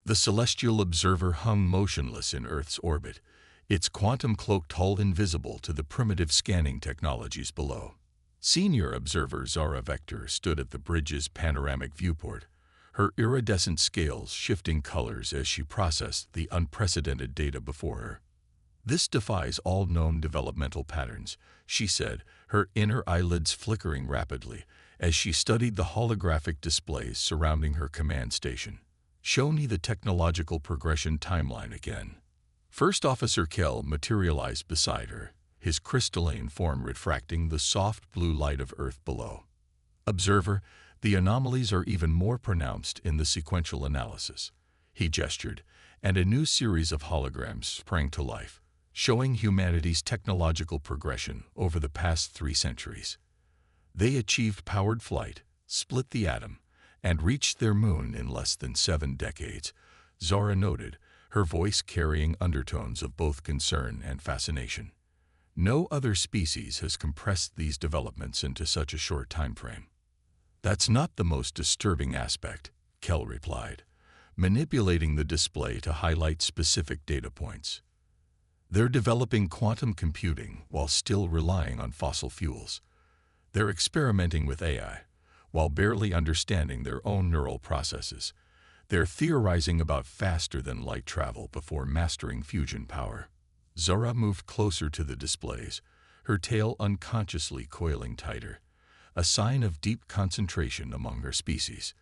The celestial observer hung motionless in Earth's orbit, its quantum-cloaked hull invisible to the primitive scanning technologies below. Senior observer Zara Vector stood at the bridge's panoramic viewport, her iridescent scales shifting colors as she processed the unprecedented data before her. "This defies all known developmental patterns," she said, her inner eyelids flickering rapidly as she studied the holographic displays surrounding her command station. "Show me the technological progression timeline again." First Officer Kell materialized beside her, his crystalline form refracting the soft blue light of Earth below. "Observer, the anomalies are even more pronounced in the sequential analysis." He gestured, and a new series of holograms sprang to life, showing humanity's technological progression over the past 3 centuries. They achieved powered flight, split the atom, and reached their moon in less than 7 decades, Zara noted, her voice carrying undertones of both concern and fascination. "No other species has compressed these developments into such a short time frame." "That's not the most disturbing aspect," Kell replied, manipulating the display to highlight specific data points. "They're developing quantum computing while still relying on fossil fuels. They're experimenting with AI, while barely understanding their own neural processes. They're theorizing about faster-than-light travel before mastering fusion power." Zara moved closer to the displays, her tail unconsciously coiling tighter, a sign of deep concentration among her species.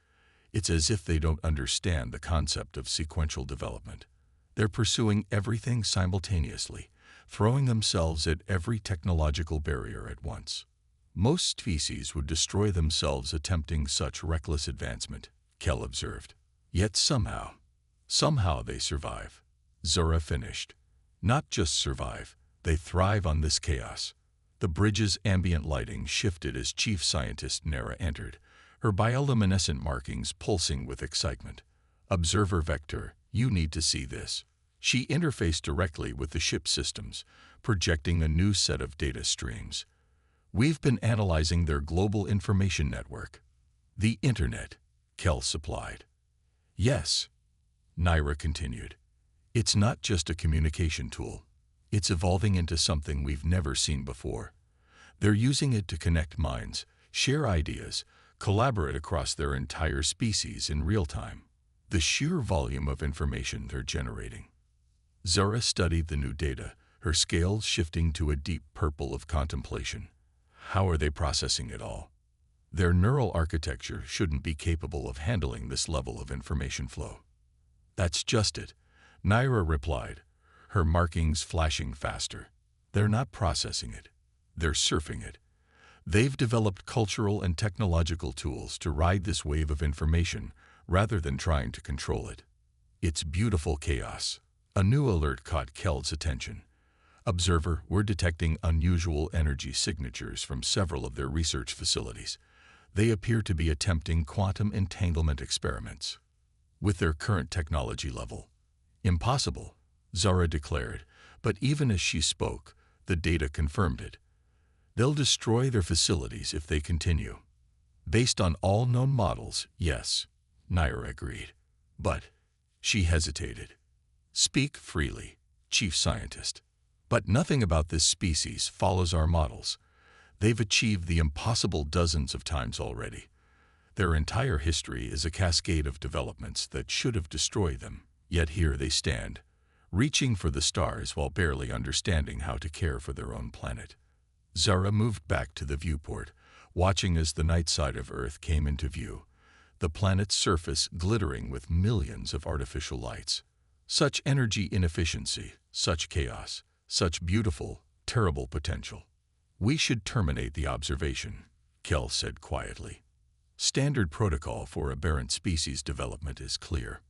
It's as if they don't understand the concept of sequential development. They're pursuing everything simultaneously, throwing themselves at every technological barrier at once. "Most species would destroy themselves attempting such reckless advancement," Kell observed. "Yet somehow they survive." Zara finished. "Not just survive, they thrive on this chaos." The bridge's ambient lighting shifted as Chief Scientist Nara entered, her bioluminescent markings pulsing with excitement. "Observer Vector, you need to see this." She interfaced directly with the ship systems, projecting a new set of data streams. "We've been analyzing their global information network." "The Internet," Kell supplied. "Yes," Naira continued. "It's not just a communication tool. It's evolving into something we've never seen before. They're using it to connect minds, share ideas, collaborate across their entire species in real time. The sheer volume of information they're generating." Zara studied the new data, her scales shifting to a deep purple of contemplation. "How are they processing it all? Their neural architecture shouldn't be capable of handling this level of information flow." "That's just it," Naira replied, her markings flashing faster. "They're not processing it. They're surfing it. They've developed cultural and technological tools to ride this wave of information rather than trying to control it. It's beautiful chaos." A new alert caught Kell's attention. "Observer, we're detecting unusual energy signatures from several of their research facilities. They appear to be attempting quantum entanglement experiments with their current technology level." "Impossible," Zara declared, but even as she spoke, the data confirmed it. "They'll destroy their facilities if they continue." "Based on all known models, yes," Naira agreed. "But," she hesitated. "Speak freely, Chief Scientist." "But nothing about this species follows our models. They've achieved the impossible dozens of times already. Their entire history is a cascade of developments that should have destroyed them, yet here they stand, reaching for the stars while barely understanding how to care for their own planet." Zara moved back to the viewport, watching as the night side of Earth came into view, the planet's surface glittering with millions of artificial lights. Such energy inefficiency, such chaos, such beautiful, terrible potential. "We should terminate the observation," Kell said quietly. "Standard protocol for aberrant species development is clear."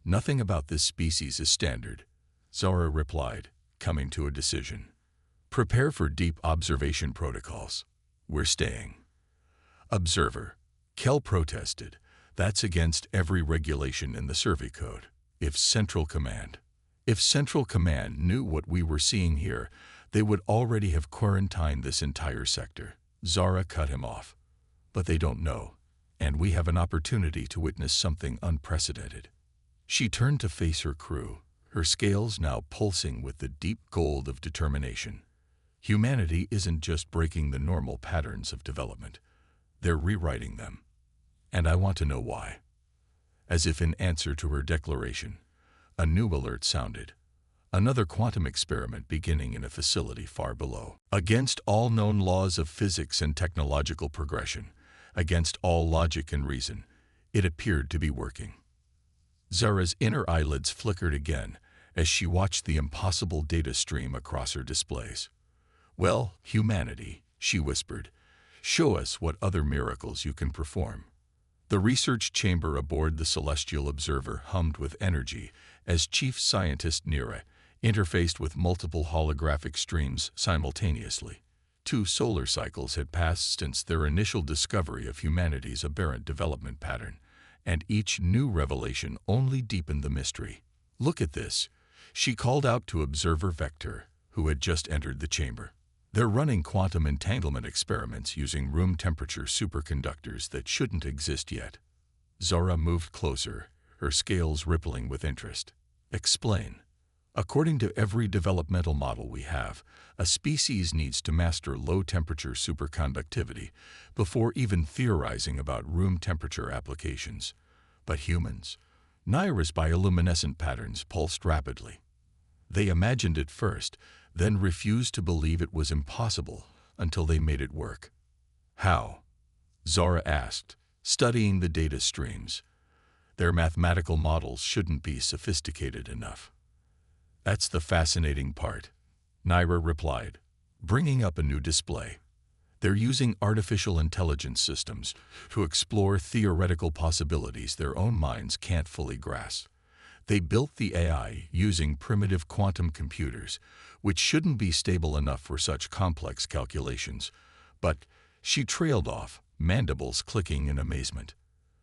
"Nothing about this species is standard," Zara replied, coming to a decision. "Prepare for deep observation protocols. We're staying." "Observer," Kell protested, "that's against every regulation in the survey code. If Central Command knew what we were seeing here, they would already have quarantined this entire sector." Zara cut him off. "But they don't know, and we have an opportunity to witness something unprecedented." She turned to face her crew, her scales now pulsing with the deep gold of determination. Humanity isn't just breaking the normal patterns of development. They're rewriting them. And I want to know why. As if in answer to her declaration, a new alert sounded. Another quantum experiment beginning in a facility far below. Against all known laws of physics and technological progression, against all logic and reason, it appeared to be working. Zara's inner eyelids flickered again as she watched the impossible data stream across her displays. "Well, humanity," she whispered, "show us what other miracles you can perform." The research chamber aboard the Celestial Observer hummed with energy as Chief Scientist Nira interfaced with multiple holographic streams simultaneously. 2 solar cycles had passed since their initial discovery of humanity's aberrant development pattern, and each new revelation only deepened the mystery. "Look at this," she called out to Observer Vector, who had just entered the chamber. "They're running quantum entanglement experiments using room temperature superconductors that shouldn't exist yet." Zara moved closer, her scales rippling with interest. "Explain." "According to every developmental model we have, a species needs to master low-temperature superconductivity before even theorizing about room temperature applications. But humans? Nira's bioluminescent patterns pulsed rapidly. They imagined it first, then refused to believe it was impossible until they made it work." "How?" Zara asked, studying the data streams. "Their mathematical models shouldn't be sophisticated enough." "That's the fascinating part," Nira replied, bringing up a new display. "They're using artificial intelligence systems to explore theoretical possibilities their own minds can't fully grasp. They built the AI using primitive quantum computers, which shouldn't be stable enough for such complex calculations. But," she trailed off, mandibles clicking in amazement.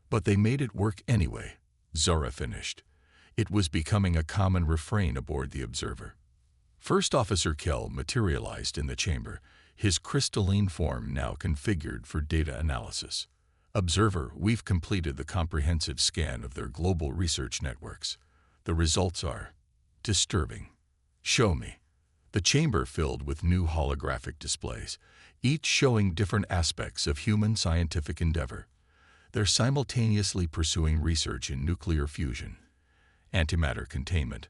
"But they made it work anyway," Zara finished. It was becoming a common refrain aboard the Observer. First Officer Kell materialized in the chamber, his crystalline form now configured for data analysis. "Observer, we've completed the comprehensive scan of their global research networks. The results are disturbing." "Show me." The chamber filled with new holographic displays, each showing different aspects of human scientific endeavor. They're simultaneously pursuing research in nuclear fusion, antimatter containment,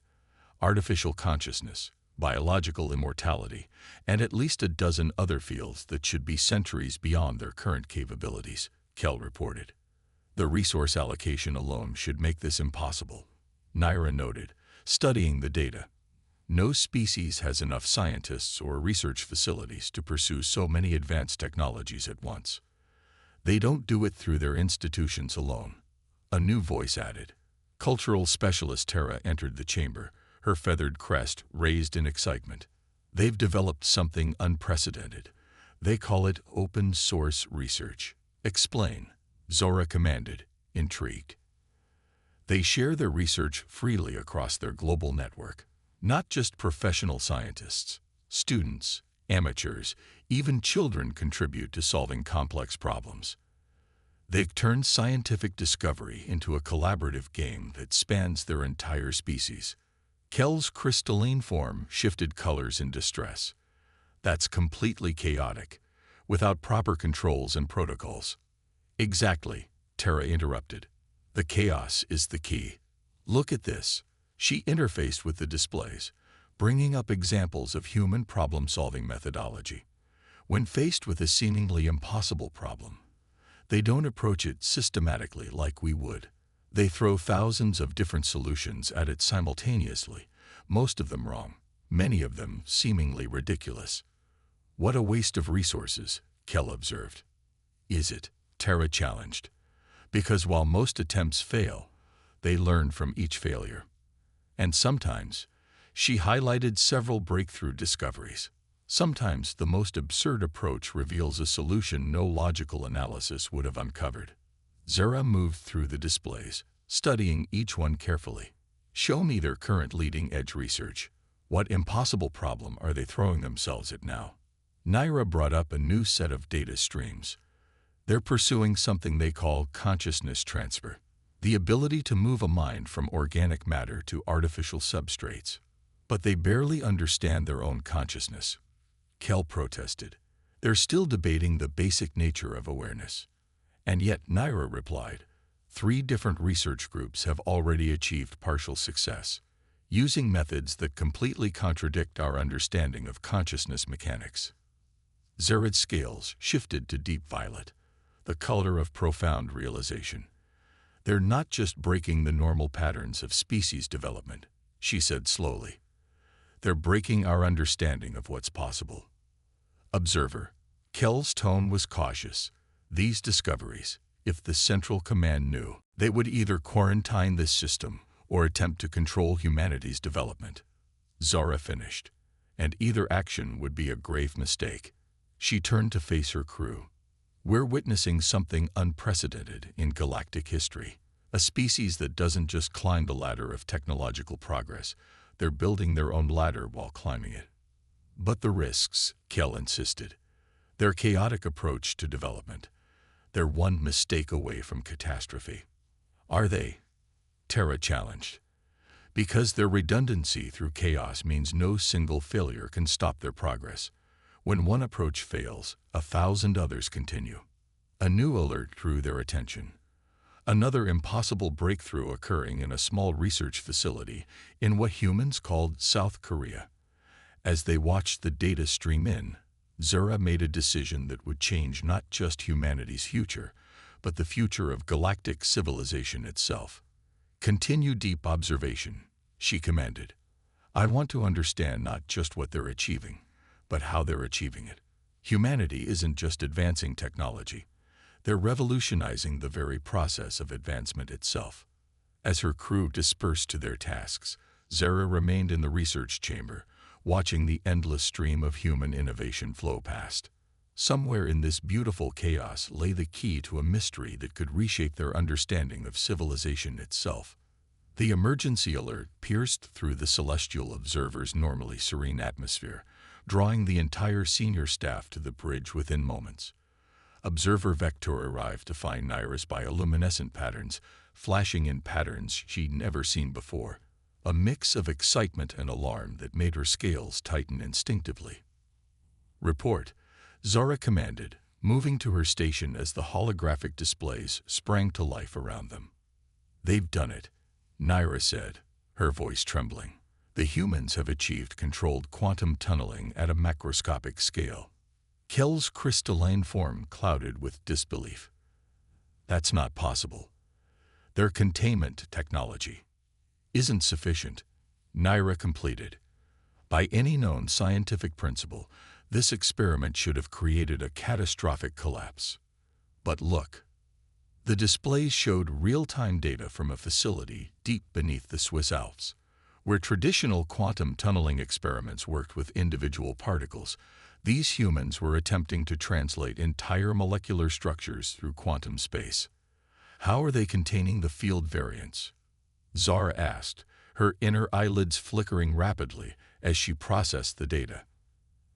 artificial consciousness, biological immortality, and at least a dozen other fields that should be centuries beyond their current capabilities, Kell reported. "The resource allocation alone should make this impossible," Nira noted, studying the data. "No species has enough scientists or research facilities to pursue so many advanced technologies at once. They don't do it through their institutions alone." A new voice added. Cultural specialist Tara entered the chamber, her feathered crest raised in excitement. "They've developed something unprecedented. They call it open source research." "Explain," Zora commanded, intrigued. "They share their research freely across their global network. Not just professional scientists, students, amateurs, even children contribute to solving complex problems. They've turned scientific discovery into a collaborative game that spans their entire species." Kell's crystalline form shifted colors in distress. "That's completely chaotic, without proper controls and protocols." "Exactly," Tara interrupted. "The chaos is the key. Look at this." She interfaced with the displays, bringing up examples of human problem-solving methodology. When faced with a seemingly impossible problem, they don't approach it systematically like we would. They throw thousands of different solutions at it simultaneously, most of them wrong, many of them seemingly ridiculous. "What a waste of resources," Kell observed. "Is it?" Tara challenged. "Because while most attempts fail, they learn from each failure. And sometimes," she highlighted several breakthrough discoveries, "sometimes the most absurd approach reveals a solution no logical analysis would have uncovered." Zara moved through the displays, studying each one carefully. "Show me their current leading-edge research. What impossible problem are they throwing themselves at now?" Nira brought up a new set of data streams. "They're pursuing something they call consciousness transfer. the ability to move a mind from organic matter to artificial substrates. But they barely understand their own consciousness. Kell protested. They're still debating the basic nature of awareness. And yet, Naira replied, 3 different research groups have already achieved partial success, using methods that completely contradict our understanding of consciousness mechanics. Zarad's scales shifted to deep violet, the color of profound realization. They're not just breaking the normal patterns of species development, she said slowly. They're breaking our understanding of what's possible. Observer. Kell's tone was cautious. These discoveries, if the Central Command knew, they would either quarantine this system or attempt to control humanity's development. Zara finished, and either action would be a grave mistake. She turned to face her crew. We're witnessing something unprecedented in galactic history. A species that doesn't just climb the ladder of technological progress, they're building their own ladder while climbing it. But the risks, Kell insisted. Their chaotic approach to development. They're one mistake away from catastrophe. Are they? Terra challenged. Because their redundancy through chaos means no single failure can stop their progress. When one approach fails, 1,000 others continue. A new alert drew their attention. Another impossible breakthrough occurring in a small research facility in what humans called South Korea. As they watched the data stream in, Zara made a decision that would change not just humanity's future, but the future of galactic civilization itself. Continue deep observation, she commanded. I want to understand not just what they're achieving, but how they're achieving it. Humanity isn't just advancing technology. They're revolutionizing the very process of advancement itself. As her crew dispersed to their tasks, Zara remained in the research chamber, watching the endless stream of human innovation flow past. Somewhere in this beautiful chaos lay the key to a mystery that could reshape their understanding of civilization itself. The emergency alert pierced through the celestial observer's normally serene atmosphere, drawing the entire senior staff to the bridge within moments. Observer Vector arrived to find Naira's bioluminescent patterns, flashing in patterns she'd never seen before. A mix of excitement and alarm that made her scales tighten instinctively. Report, Zara commanded, moving to her station as the holographic displays sprang to life around them. They've done it, Naira said, her voice trembling. The humans have achieved controlled quantum tunneling at a macroscopic scale. Kell's crystalline form clouded with disbelief. That's not possible. Their containment technology isn't sufficient, Naira completed. By any known scientific principle, this experiment should have created a catastrophic collapse. But look. The displays showed real-time data from a facility deep beneath the Swiss Alps. Where traditional quantum tunneling experiments worked with individual particles, these humans were attempting to translate entire molecular structures through quantum space. How are they containing the field variance? Zara asked, her inner eyelids flickering rapidly as she processed the data.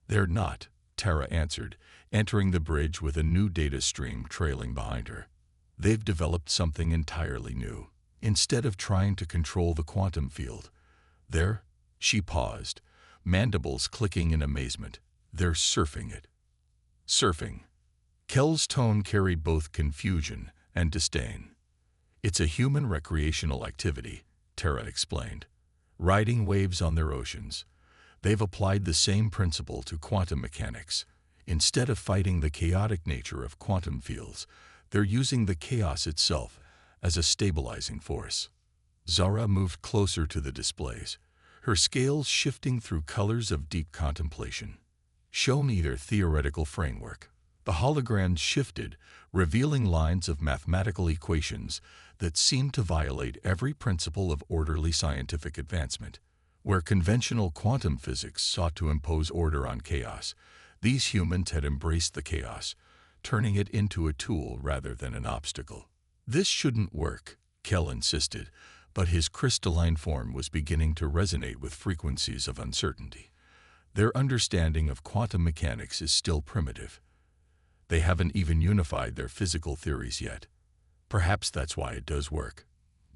They're not, Terra answered, entering the bridge with a new data stream trailing behind her. They've developed something entirely new. Instead of trying to control the quantum field, she paused, mandibles clicking in amazement. They're surfing it. Surfing. Kell's tone carried both confusion and disdain. It's a human recreational activity, Terra explained. Riding waves on their oceans. They've applied the same principle to quantum mechanics. Instead of fighting the chaotic nature of quantum fields, they're using the chaos itself as a stabilizing force. Zara moved closer to the displays, her scales shifting through colors of deep contemplation. Show me their theoretical framework. The holograms shifted, revealing lines of mathematical equations that seemed to violate every principle of orderly scientific advancement. Where conventional quantum physics sought to impose order on chaos, these humans had embraced the chaos, turning it into a tool rather than an obstacle. This shouldn't work, Kell insisted, but his crystalline form was beginning to resonate with frequencies of uncertainty. Their understanding of quantum mechanics is still primitive. They haven't even unified their physical theories yet. Perhaps that's why it does work,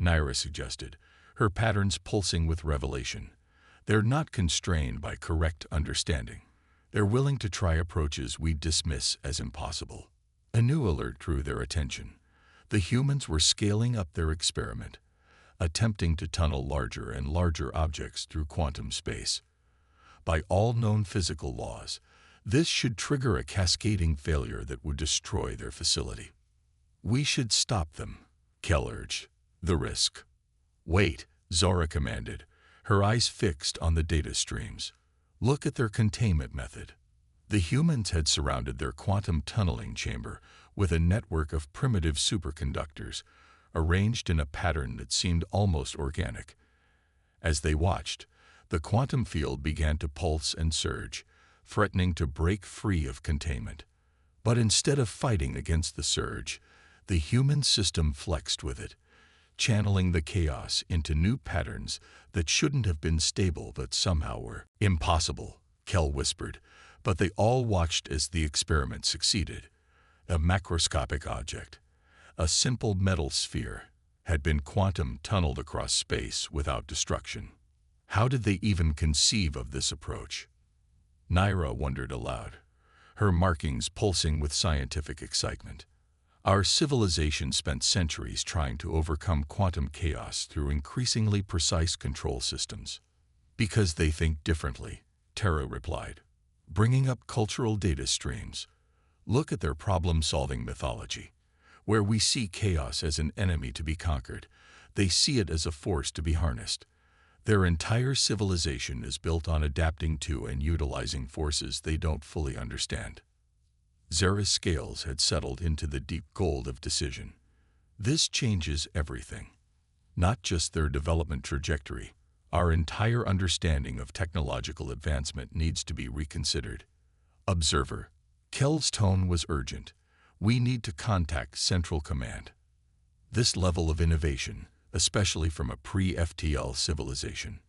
Naira suggested, her patterns pulsing with revelation. They're not constrained by correct understanding. They're willing to try approaches we dismiss as impossible. A new alert drew their attention. The humans were scaling up their experiment, attempting to tunnel larger and larger objects through quantum space. By all known physical laws, this should trigger a cascading failure that would destroy their facility. We should stop them, Kell urged. The risk. Wait, Zora commanded, her eyes fixed on the data streams. Look at their containment method. The humans had surrounded their quantum tunneling chamber with a network of primitive superconductors, arranged in a pattern that seemed almost organic. As they watched, the quantum field began to pulse and surge, threatening to break free of containment. But instead of fighting against the surge, the human system flexed with it, channeling the chaos into new patterns that shouldn't have been stable but somehow were. Impossible, Kell whispered, but they all watched as the experiment succeeded. A macroscopic object, a simple metal sphere, had been quantum tunneled across space without destruction. How did they even conceive of this approach? Naira wondered aloud, her markings pulsing with scientific excitement. Our civilization spent centuries trying to overcome quantum chaos through increasingly precise control systems. Because they think differently, Tara replied, bringing up cultural data streams. Look at their problem-solving mythology. Where we see chaos as an enemy to be conquered, they see it as a force to be harnessed. Their entire civilization is built on adapting to and utilizing forces they don't fully understand. Zara's scales had settled into the deep gold of decision. This changes everything. Not just their development trajectory. Our entire understanding of technological advancement needs to be reconsidered. Observer. Kell's tone was urgent. We need to contact Central Command. This level of innovation, especially from a pre-FTL civilization,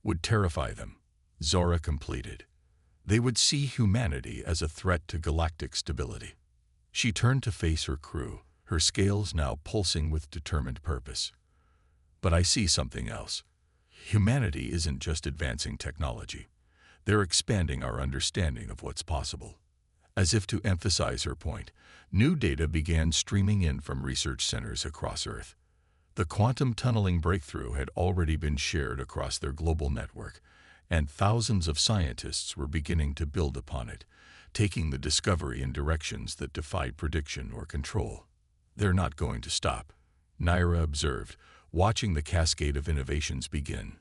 would terrify them, Zora completed. They would see humanity as a threat to galactic stability. She turned to face her crew, her scales now pulsing with determined purpose. But I see something else. Humanity isn't just advancing technology. They're expanding our understanding of what's possible. As if to emphasize her point, new data began streaming in from research centers across Earth. The quantum tunneling breakthrough had already been shared across their global network, and thousands of scientists were beginning to build upon it, taking the discovery in directions that defied prediction or control. They're not going to stop, Naira observed, watching the cascade of innovations begin.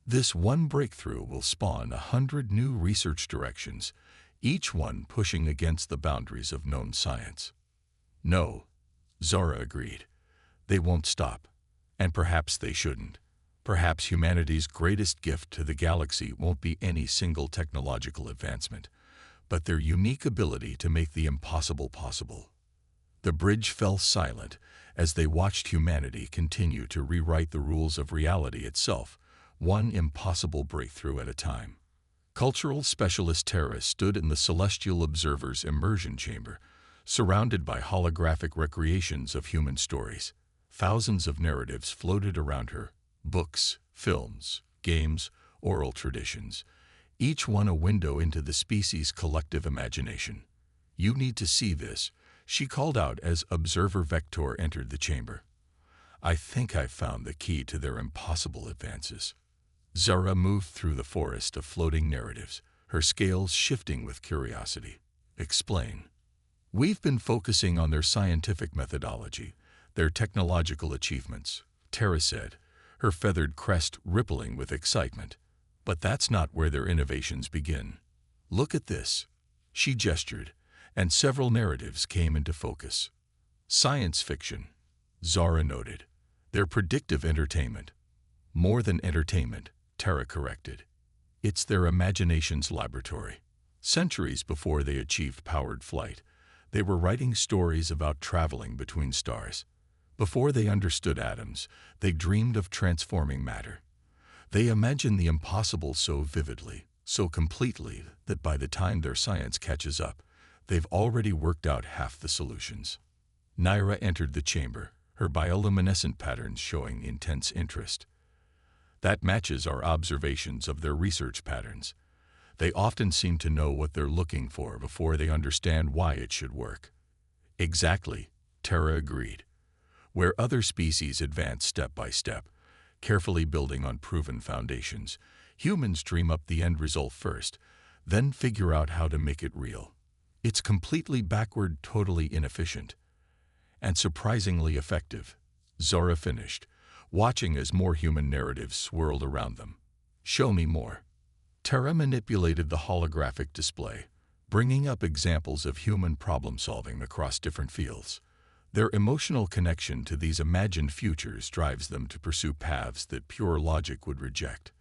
This one breakthrough will spawn 100 new research directions, each one pushing against the boundaries of known science. No, Zora agreed. They won't stop, and perhaps they shouldn't. Perhaps humanity's greatest gift to the galaxy won't be any single technological advancement, but their unique ability to make the impossible possible. The bridge fell silent as they watched humanity continue to rewrite the rules of reality itself, one impossible breakthrough at a time. Cultural specialist Tara stood in the Celestial Observer's immersion chamber, surrounded by holographic recreations of human stories. Thousands of narratives floated around her. Books, films, games, oral traditions, each one a window into the species' collective imagination. You need to see this, she called out as Observer Vector entered the chamber. I think I've found the key to their impossible advances. Zara moved through the forest of floating narratives, her scales shifting with curiosity. Explain. We've been focusing on their scientific methodology, their technological achievements, Tara said, her feathered crest rippling with excitement. But that's not where their innovations begin. Look at this. She gestured, and several narratives came into focus. Science fiction, Zara noted. They're predictive entertainment. More than entertainment, Tara corrected. It's their imagination's laboratory. Centuries before they achieved powered flight, they were writing stories about traveling between stars. Before they understood atoms, they dreamed of transforming matter. They imagined the impossible so vividly, so completely, that by the time their science catches up, they've already worked out half the solutions. Naira entered the chamber, her bioluminescent patterns showing intense interest. That matches our observations of their research patterns. They often seem to know what they're looking for before they understand why it should work. Exactly, Tara agreed. Where other species advance step by step, carefully building on proven foundations, humans dream up the end result first, then figure out how to make it real. It's completely backward, totally inefficient, and surprisingly effective. Zora finished, watching as more human narratives swirled around them. Show me more. Tara manipulated the holographic display, bringing up examples of human problem-solving across different fields. Their emotional connection to these imagined futures drives them to pursue paths that pure logic would reject.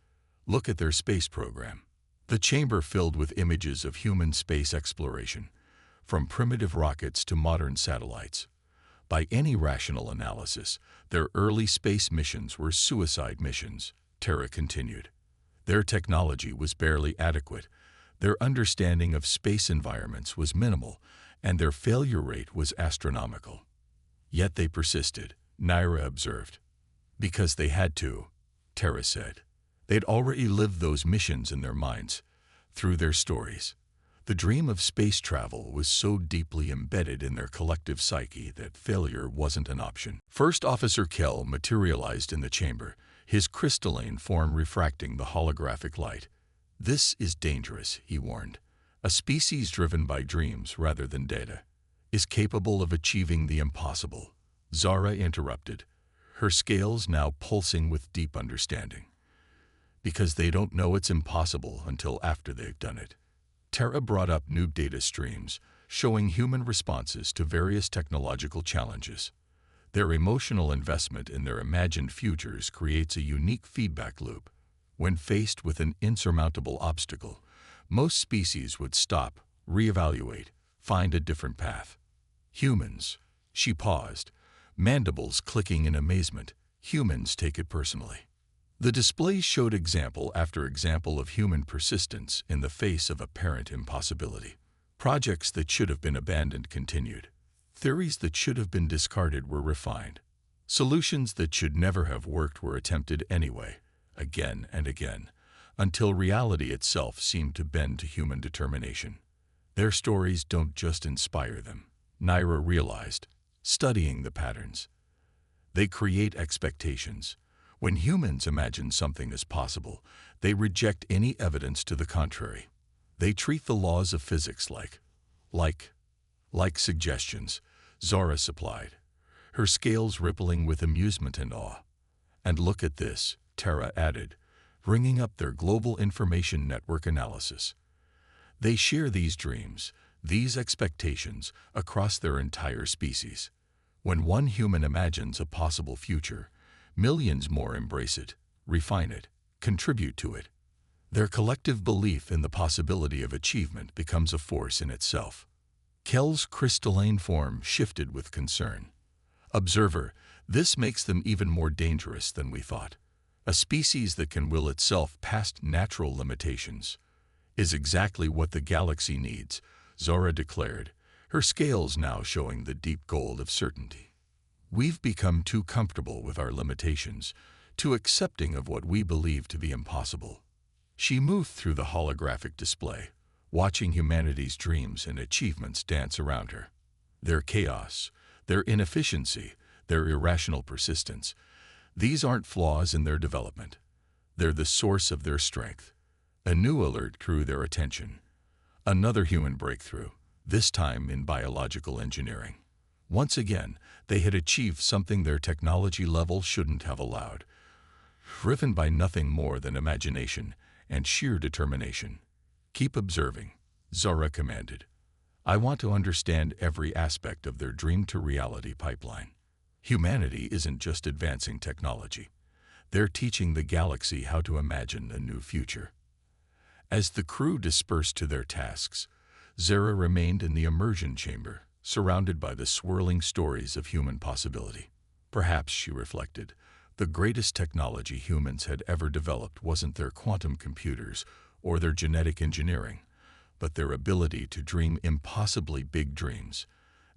Look at their space program. The chamber filled with images of human space exploration, from primitive rockets to modern satellites. By any rational analysis, their early space missions were suicide missions, Tara continued. Their technology was barely adequate, their understanding of space environments was minimal, and their failure rate was astronomical. Yet they persisted, Naira observed. Because they had to, Tara said. They'd already lived those missions in their minds, through their stories. The dream of space travel was so deeply embedded in their collective psyche that failure wasn't an option. First Officer Kell materialized in the chamber, his crystalline form refracting the holographic light. This is dangerous, he warned. A species driven by dreams rather than data is capable of achieving the impossible. Zara interrupted, her scales now pulsing with deep understanding. Because they don't know it's impossible until after they've done it. Tara brought up new data streams, showing human responses to various technological challenges. Their emotional investment in their imagined futures creates a unique feedback loop. When faced with an insurmountable obstacle, most species would stop, reevaluate, find a different path. Humans, she paused, mandibles clicking in amazement, humans take it personally. The display showed example after example of human persistence in the face of apparent impossibility. Projects that should have been abandoned continued. Theories that should have been discarded were refined. Solutions that should never have worked were attempted anyway, again and again, until reality itself seemed to bend to human determination. Their stories don't just inspire them, Naira realized, studying the patterns. They create expectations. When humans imagine something as possible, they reject any evidence to the contrary. They treat the laws of physics like suggestions, Zora supplied, her scales rippling with amusement and awe. And look at this, Tara added, bringing up their global information network analysis. They share these dreams, these expectations, across their entire species. When one human imagines a possible future, millions more embrace it, refine it, contribute to it. Their collective belief in the possibility of achievement becomes a force in itself. Kell's crystalline form shifted with concern. Observer, this makes them even more dangerous than we thought. A species that can will itself past natural limitations is exactly what the galaxy needs, Zora declared, her scales now showing the deep gold of certainty. We've become too comfortable with our limitations, too accepting of what we believe to be impossible. She moved through the holographic display, watching humanity's dreams and achievements dance around her. Their chaos, their inefficiency, their irrational persistence, these aren't flaws in their development. They're the source of their strength. A new alert drew their attention. Another human breakthrough, this time in biological engineering. Once again, they had achieved something their technology level shouldn't have allowed. Driven by nothing more than imagination and sheer determination. Keep observing, Zora commanded. I want to understand every aspect of their dream-to-reality pipeline. Humanity isn't just advancing technology. They're teaching the galaxy how to imagine a new future. As the crew dispersed to their tasks, Zara remained in the immersion chamber, surrounded by the swirling stories of human possibility. Perhaps, she reflected, the greatest technology humans had ever developed wasn't their quantum computers or their genetic engineering, but their ability to dream impossibly big dreams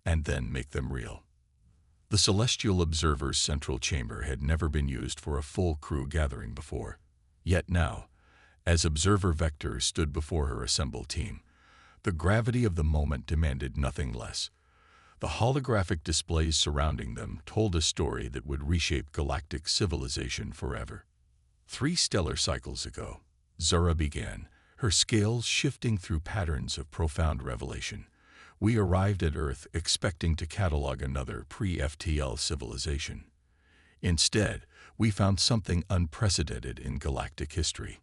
and then make them real. The celestial observer's central chamber had never been used for a full crew gathering before. Yet now, as Observer Vector stood before her assembled team, the gravity of the moment demanded nothing less. The holographic displays surrounding them told a story that would reshape galactic civilization forever. 3 stellar cycles ago, Zara began, her scales shifting through patterns of profound revelation. We arrived at Earth expecting to catalog another pre-FTL civilization. Instead, we found something unprecedented in galactic history.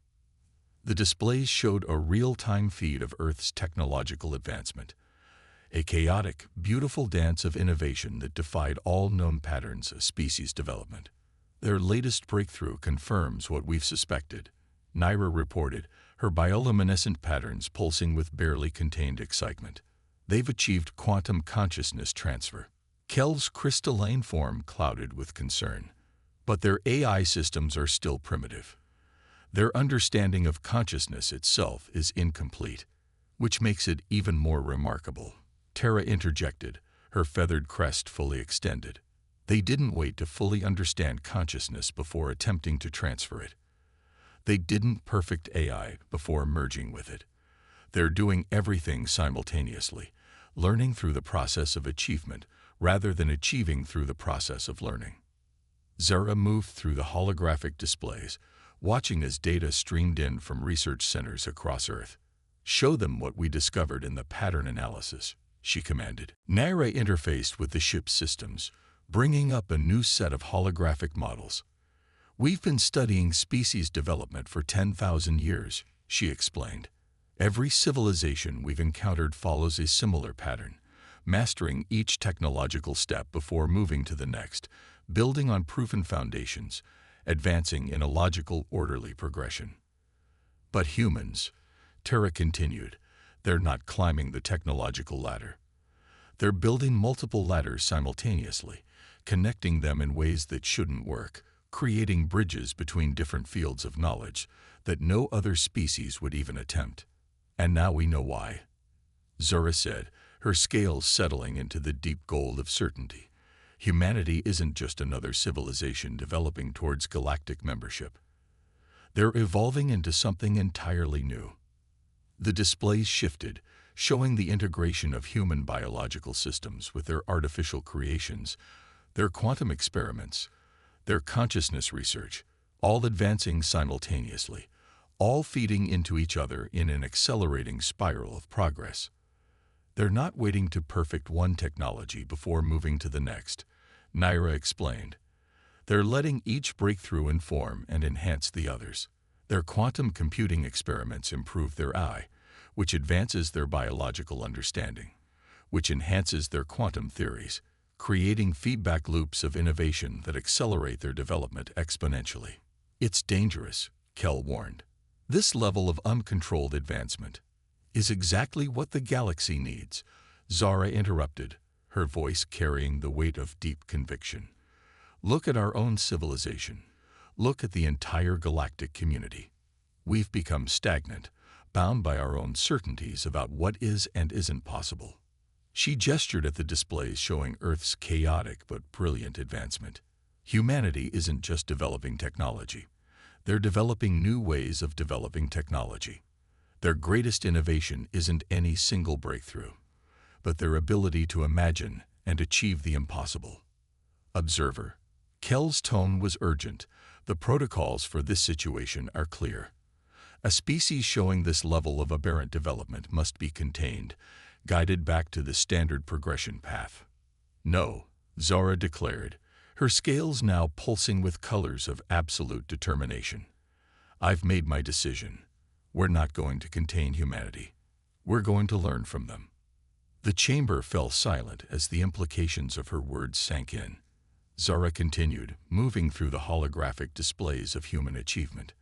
The displays showed a real-time feed of Earth's technological advancement, a chaotic, beautiful dance of innovation that defied all known patterns of species development. Their latest breakthrough confirms what we've suspected, Naira reported, her bioluminescent patterns pulsing with barely contained excitement. They've achieved quantum consciousness transfer. Kel's crystalline form clouded with concern. But their AI systems are still primitive. Their understanding of consciousness itself is incomplete, which makes it even more remarkable. Terra interjected, her feathered crest fully extended. They didn't wait to fully understand consciousness before attempting to transfer it. They didn't perfect AI before merging with it. They're doing everything simultaneously, learning through the process of achievement rather than achieving through the process of learning. Zara moved through the holographic displays, watching as data streamed in from research centers across Earth. "Show them what we discovered in the pattern analysis," she commanded. Naira interfaced with the ship's systems, bringing up a new set of holographic models. "We've been studying species development for 10,000 years, she explained. "Every civilization we've encountered follows a similar pattern, mastering each technological step before moving to the next, building on proven foundations, advancing in a logical, orderly progression. But humans," Terra continued, "they're not climbing the technological ladder. They're building multiple ladders simultaneously, connecting them in ways that shouldn't work, creating bridges between different fields of knowledge that no other species would even attempt. And now we know why," Zara said, her scales settling into the deep gold of certainty. "Humanity isn't just another civilization developing towards galactic membership. They're evolving into something entirely new." The displays shifted, showing the integration of human biological systems with their artificial creations, their quantum experiments, their consciousness research, all advancing simultaneously, all feeding into each other in an accelerating spiral of progress. "They're not waiting to perfect one technology before moving to the next," Naira explained. "They're letting each breakthrough inform and enhance the others. Their quantum computing experiments improve their AI, which advances their biological understanding, which enhances their quantum theories, creating feedback loops of innovation that accelerate their development exponentially." "It's dangerous," Kel warned. "This level of uncontrolled advancement is exactly what the galaxy needs," Zara interrupted, her voice carrying the weight of deep conviction. "Look at our own civilization. Look at the entire galactic community. We've become stagnant, bound by our own certainties about what is and isn't possible." She gestured at the displays showing Earth's chaotic but brilliant advancement. "Humanity isn't just developing technology. They're developing new ways of developing technology. Their greatest innovation isn't any single breakthrough, but their ability to imagine and achieve the impossible." "Observer." Kel's tone was urgent. "The protocols for this situation are clear. A species showing this level of aberrant development must be contained, guided back to the standard progression path." "No," Zara declared, her scales now pulsing with colors of absolute determination. "I've made my decision. We're not going to contain humanity. We're going to learn from them." The chamber fell silent as the implications of her words sank in. Zara continued, moving through the holographic displays of human achievement.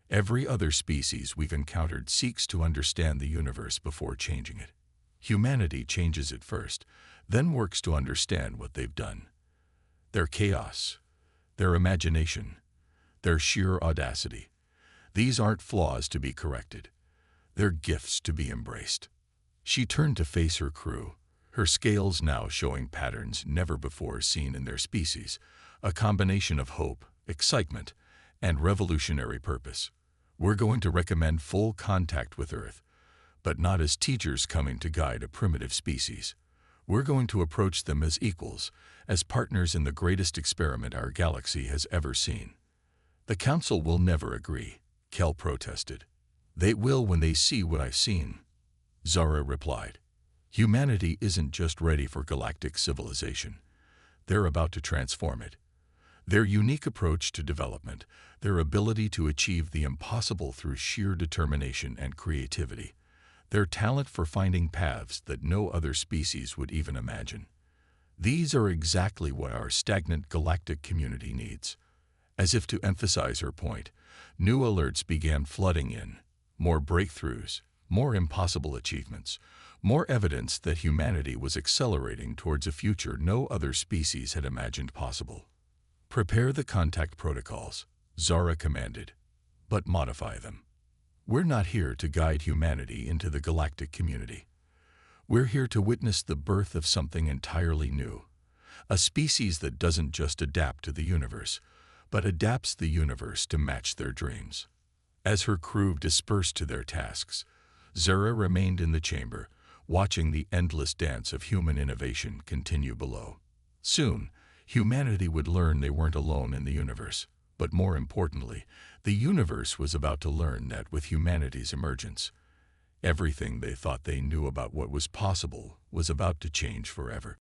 "Every other species we've encountered seeks to understand the universe before changing it. Humanity changes it first, then works to understand what they've done. Their chaos, their imagination, their sheer audacity. These aren't flaws to be corrected. They're gifts to be embraced." She turned to face her crew, her scales now showing patterns never before seen in their species, a combination of hope, excitement, and revolutionary purpose. We're going to recommend full contact with Earth, but not as teachers coming to guide a primitive species. We're going to approach them as equals, as partners in the greatest experiment our galaxy has ever seen. The Council will never agree, Kel protested. They will when they see what I've seen, Zara replied. Humanity isn't just ready for galactic civilization. They're about to transform it. Their unique approach to development, their ability to achieve the impossible through sheer determination and creativity, their talent for finding paths that no other species would even imagine. These are exactly what our stagnant galactic community needs. As if to emphasize her point, new alerts began flooding in. More breakthroughs, more impossible achievements, more evidence that humanity was accelerating towards a future no other species had imagined possible. Prepare the contact protocols, Zara commanded, but modify them. We're not here to guide humanity into the galactic community. We're here to witness the birth of something entirely new, a species that doesn't just adapt to the universe, but adapts the universe to match their dreams. As her crew dispersed to their tasks, Zara remained in the chamber, watching the endless dance of human innovation continue below. Soon, humanity would learn they weren't alone in the universe, but more importantly, the universe was about to learn that with humanity's emergence, everything they thought they knew about what was possible was about to change forever.